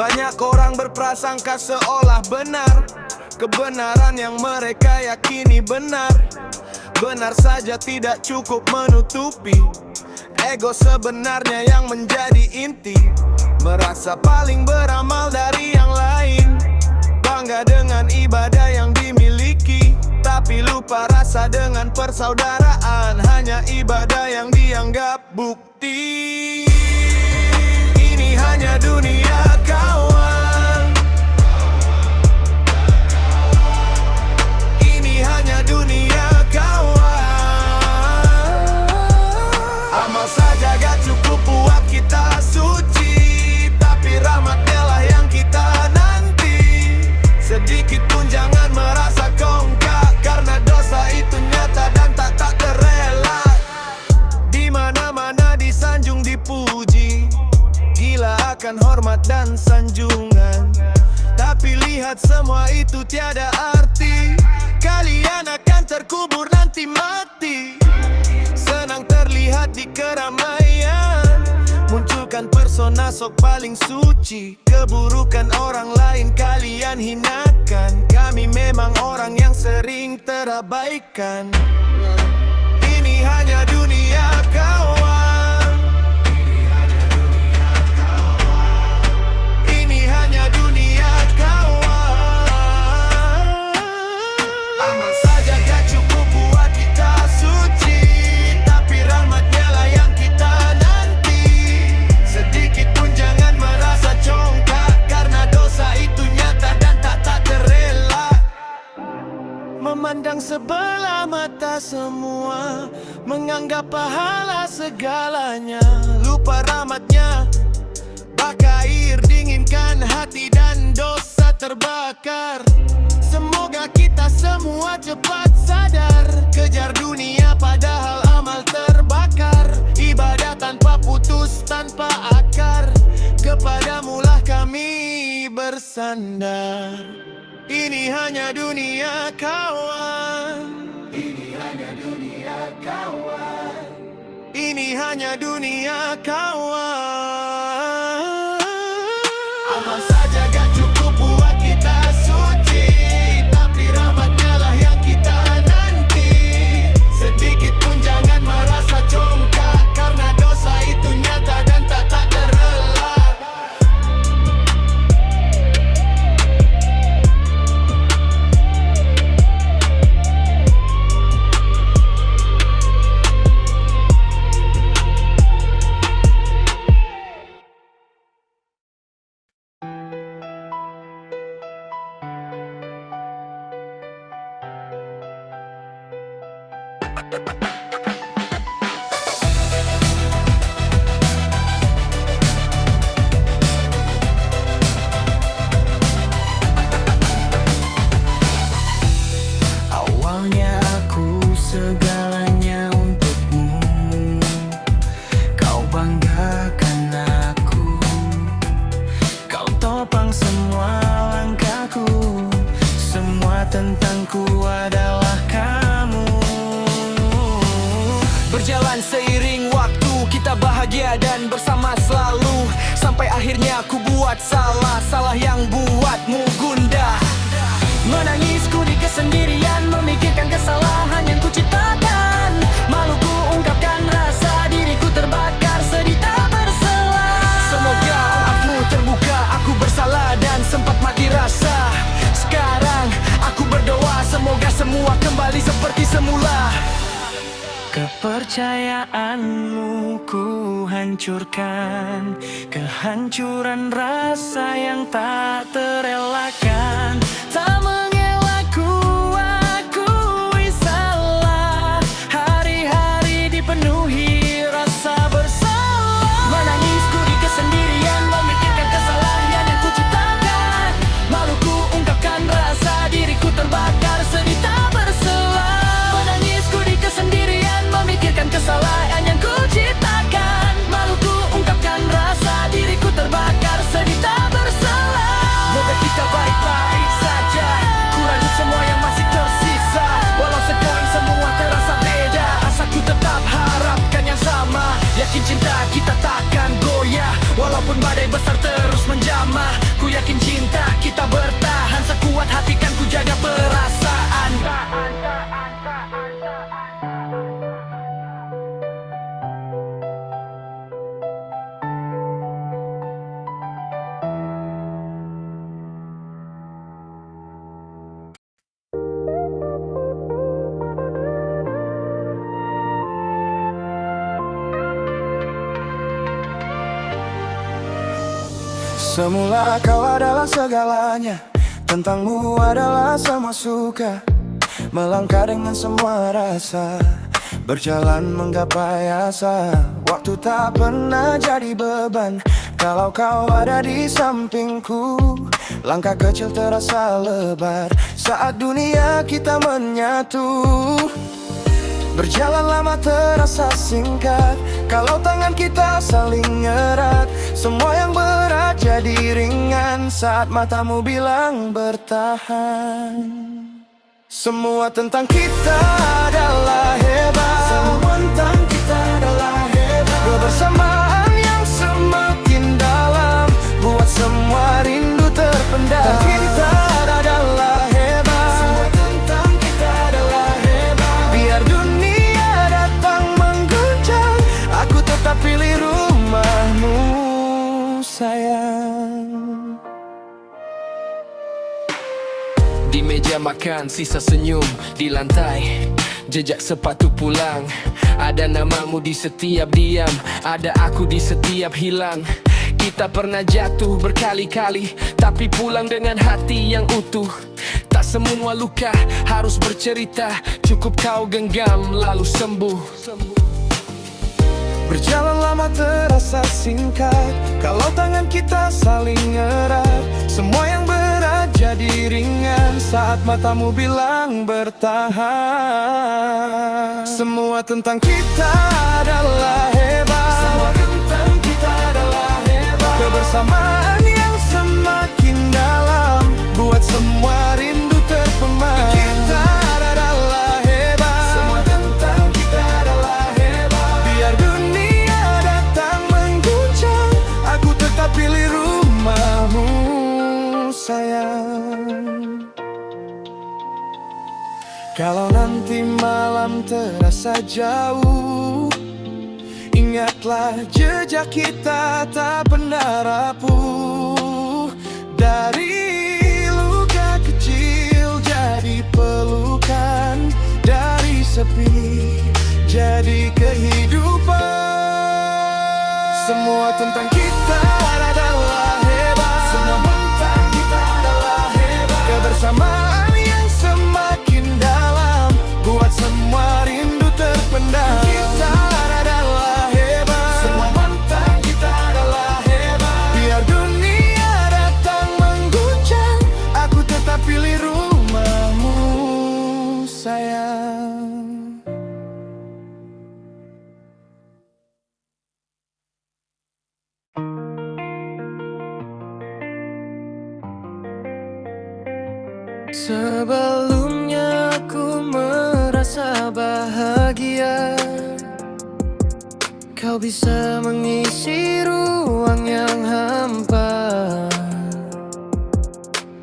Banyak orang berprasangka seolah benar kebenaran yang mereka yakini benar. Benar saja tidak cukup menutupi ego sebenarnya yang menjadi inti. Merasa paling beramal dari yang lain, bangga dengan ibadah yang dimiliki, tapi lupa rasa dengan persaudaraan. Hanya ibadah yang dianggap bukti. Ini hanya dunia kawan, ini hanya dunia kawan. Amal saja gak cukup buat kita suci, tapi rahmatnya lah yang kita nanti. Sedikit pun jangan merasa kongkak, karena dosa itu nyata dan tak terela. Di mana-mana disanjung dipuji, gila akan hormat dan sanjungan. Tapi lihat semua itu tiada arti, kalian akan terkubur nanti mati. Senang terlihat di keramaian, munculkan persona sok paling suci. Keburukan orang lain kalian hinakan, kami memang orang yang sering terabaikan. Ini hanya dunia kawan, ini hanya dunia kawan. Amal saja gak cukup buat kita suci, tapi rahmatnya lah yang kita nanti. Sedikit pun jangan merasa congkak, karena dosa itu nyata dan tak terela. Memandang sebelah mata semua, menganggap pahala segalanya, lupa rahmatnya. Baka air dinginkan hati dan dosa terbakar. Semoga kita semua cepat sadar, kejar dunia padahal amal terbakar. Ibadah tanpa putus, tanpa akar, kepadamulah kami bersandar. Ini hanya dunia kawan, ini hanya dunia kawan, ini hanya dunia kawan. Amal saja gak cukup buat kita suci, tapi rahmatnya lah yang kita nanti. Sedikit pun jangan merasa congkak, karena dosa itu nyata dan tak terela. Awalnya aku segalanya untukmu, kau banggakan aku, kau topang semua langkahku, semua tentangku adalah kamu. Berjalan seiring waktu, kita bahagia dan bersama selalu, sampai akhirnya aku buat salah yang buatmu gundah. Menangisku di kesendirian, memikirkan kesalahan yang ku ciptakan. Malu ku ungkapkan rasa, diriku terbakar, sedih tak bersela. Semoga maafmu terbuka, aku bersalah dan sempat mati rasa. Sekarang aku berdoa, semoga semua kembali seperti semula. Kepercayaanmu ku hancurkan, kehancuran rasa yang tak terelakkan. Tak mengelakku, akui salah, hari-hari dipenuhi rasa bersalah. Menangisku di kesendirian, memikirkan kesalahan yang ku ciptakan. Malu ku ungkapkan rasa, diriku terbakar, sedih tak bersela. Menangisku di kesendirian, memikirkan kesalahan yang ku ciptakan. Malu ku ungkapkan rasa, diriku terbakar, sedih tak bersela. Moga kita baik-baik saja, kurangin semua yang masih tersisa. Walau sekarang semua terasa beda, asaku tetap harapkan yang sama. Yakin cinta kita takkan goyah, walaupun badai besar terus menjamah. Semula kau adalah segalanya, tentangmu adalah semua suka. Melangkah dengan semua rasa, berjalan menggapai asa. Waktu tak pernah jadi beban kalau kau ada di sampingku. Langkah kecil terasa lebar saat dunia kita menyatu. Berjalan lama terasa singkat kalau tangan kita saling erat. Semua yang berat jadi ringan saat matamu bilang bertahan. Semua tentang kita adalah hebat. Semua tentang kita adalah hebat. Kebersamaan yang semakin dalam buat semua rindu terpendam. Tentang kita adalah hebat. Semua tentang kita adalah hebat. Biar dunia datang mengguncang, aku tetap pilih rumahmu, sayang. Di meja makan, sisa senyum di lantai, jejak sepatu pulang. Ada namamu di setiap diam, ada aku di setiap hilang. Kita pernah jatuh berkali-kali, tapi pulang dengan hati yang utuh. Tak semua luka harus bercerita, cukup kau genggam lalu sembuh. Berjalan lama terasa singkat kalau tangan kita saling erat. Semua yang berat jadi ringan saat matamu bilang bertahan. Semua tentang kita adalah hebat. Semua tentang kita adalah hebat. Kebersamaan yang semakin dalam buat semua rindu terpemar. Kita adalah hebat. Semua tentang kita adalah hebat. Biar dunia datang mengguncang, aku tetap pilih rumahmu, sayang. Kalau nanti malam terasa jauh, ingatlah jejak kita tak pernah rapuh. Dari luka kecil jadi pelukan, dari sepi jadi kehidupan. Semua tentang kita adalah hebat. Semua tentang kita adalah hebat. Kebersamaan yang semakin dalam buat semua rindu terpendam. Kita adalah hebat. Semua tentang kita adalah hebat. Biar dunia datang mengguncang, aku tetap pilih rumahmu, sayang. Sebelumnya aku merasa bahagia, kau bisa mengisi ruang yang hampa.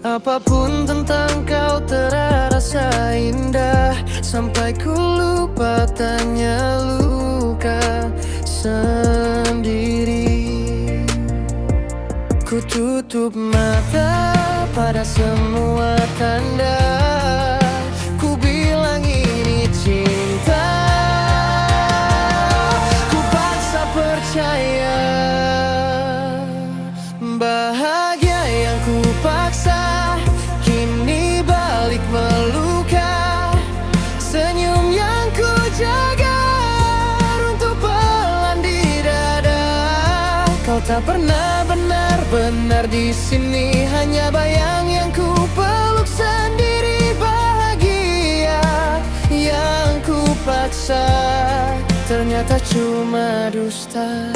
Apapun tentang kau terasa indah, sampai ku lupa tanya luka sendiri. Ku tutup mata pada semua tanda, ku bilang ini cinta. Ku paksa percaya, bahagia yang ku paksa kini balik meluka. Senyum yang ku jaga runtuh pelan di dada. Kau tak pernah benar-benar di sini, hanya bayang yang ku peluk sendiri. Bahagia yang ku paksa ternyata cuma dusta.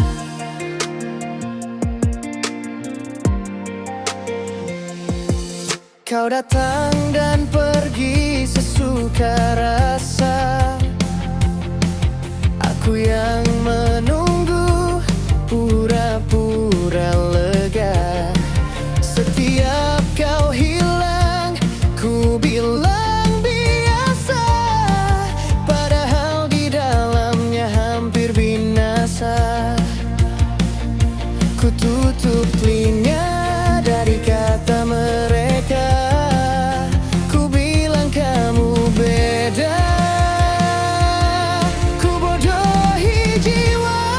Kau datang dan pergi sesuka rasa, aku yang menunggu pura-pura lega. Setiap kau hilang, ku bilang biasa, padahal di dalamnya hampir binasa. Ku tutup telinga dari kata mereka, ku bilang kamu beda. Ku bodohi jiwa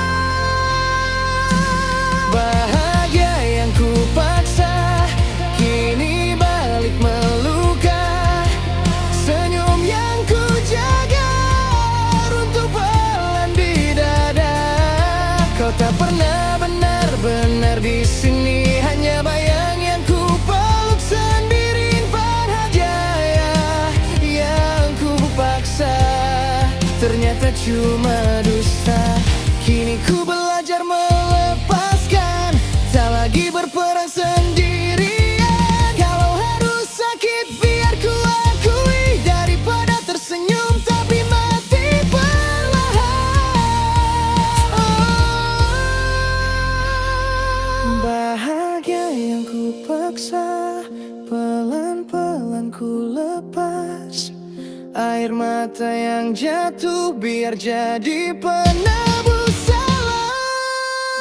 cuma dusta. Kini ku belajar melepaskan, tak lagi berperang sendirian. Kalau harus sakit biar ku akui, daripada tersenyum tapi mati perlahan. Bahagia yang ku paksa, pelan-pelan ku lepas. Air mata yang jatuh biar jadi penebus salah.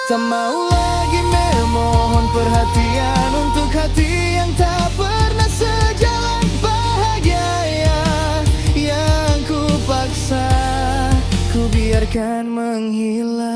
Tak mau lagi memohon perhatian untuk hati yang tak pernah sejalan. Bahagia yang ku paksa, ku biarkan menghilang.